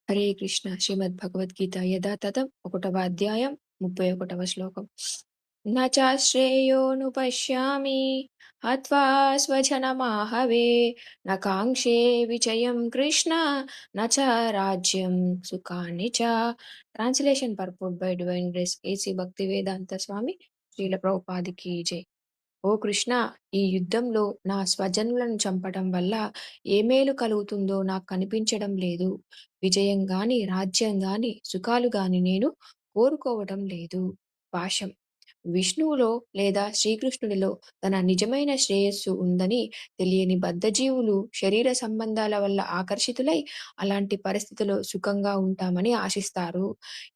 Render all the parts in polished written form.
హరే కృష్ణ శ్రీమద్ భగవద్గీత యథాతథం 1వ అధ్యాయం 31వ శ్లోకం. నచాశ్రేయోనుపశ్యామి హత్వా స్వజనమాహవే నకాంక్షే విజయం కృష్ణ నచ రాజ్యం సుఖాని చ. Translation purport by divine grace AC Bhaktivedanta స్వామి శ్రీల ప్రభుపాదికి జై. ఓ కృష్ణ, ఈ యుద్ధంలో నా స్వజనులను చంపటం వల్ల ఏ మేలు కలుగుతుందో నాకు కనిపించడం లేదు. విజయం గాని, రాజ్యం గాని, సుఖాలు గాని నేను కోరుకోవటం లేదు. భాష్యం: విష్ణువులో లేదా శ్రీకృష్ణుడిలో తన నిజమైన శ్రేయస్సు ఉందని తెలియని బద్ధజీవులు శరీర సంబంధాల వల్ల ఆకర్షితులై అలాంటి పరిస్థితిలో సుఖంగా ఉంటామని ఆశిస్తారు.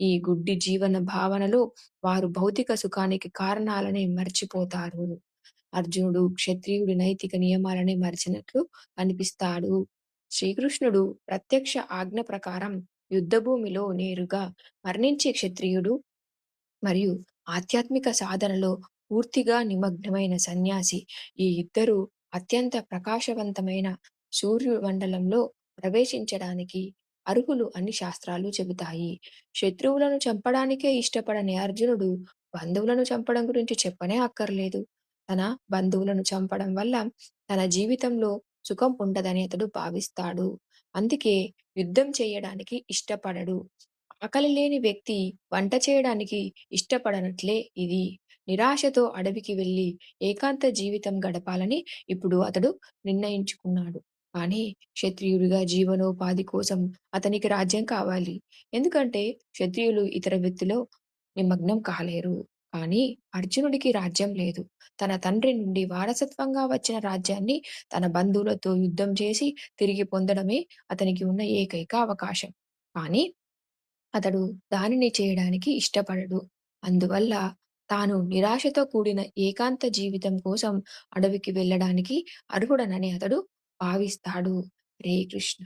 ఈ గుడ్డి జీవన భావనలో వారు భౌతిక సుఖానికి కారణాలని మర్చిపోతారు. అర్జునుడు క్షత్రియుడి నైతిక నియమాలని మరిచినట్లు కనిపిస్తాడు. శ్రీకృష్ణుడు ప్రత్యక్ష ఆజ్ఞ ప్రకారం యుద్ధభూమిలో నేరుగా మరణించే క్షత్రియుడు మరియు ఆధ్యాత్మిక సాధనలో పూర్తిగా నిమగ్నమైన సన్యాసి, ఈ ఇద్దరూ అత్యంత ప్రకాశవంతమైన సూర్యమండలంలో ప్రవేశించడానికి అర్హులు అని శాస్త్రాలు చెబుతాయి. శత్రువులను చంపడానికే ఇష్టపడని అర్జునుడు బంధువులను చంపడం గురించి చెప్పనే అక్కర్లేదు. తన బంధువులను చంపడం వల్ల తన జీవితంలో సుఖం ఉండదని అతడు భావిస్తాడు. అందుకే యుద్ధం చేయడానికి ఇష్టపడడు. ఆకలి లేని వ్యక్తి వంట చేయడానికి ఇష్టపడనట్లే ఇది. నిరాశతో అడవికి వెళ్లి ఏకాంత జీవితం గడపాలని ఇప్పుడు అతడు నిర్ణయించుకున్నాడు. కానీ క్షత్రియుడిగా జీవనోపాధి కోసం అతనికి రాజ్యం కావాలి. ఎందుకంటే క్షత్రియులు ఇతర వృత్తిలో నిమగ్నం కాలేరు. కానీ అర్జునుడికి రాజ్యం లేదు. తన తండ్రి నుండి వారసత్వంగా వచ్చిన రాజ్యాన్ని తన బంధువులతో యుద్ధం చేసి తిరిగి పొందడమే అతనికి ఉన్న ఏకైక అవకాశం. కానీ అతడు దానిని చేయడానికి ఇష్టపడడు. అందువల్ల తాను నిరాశతో కూడిన ఏకాంత జీవితం కోసం అడవికి వెళ్ళడానికి అర్హుడనని అతడు భావిస్తాడు. హరే కృష్ణ.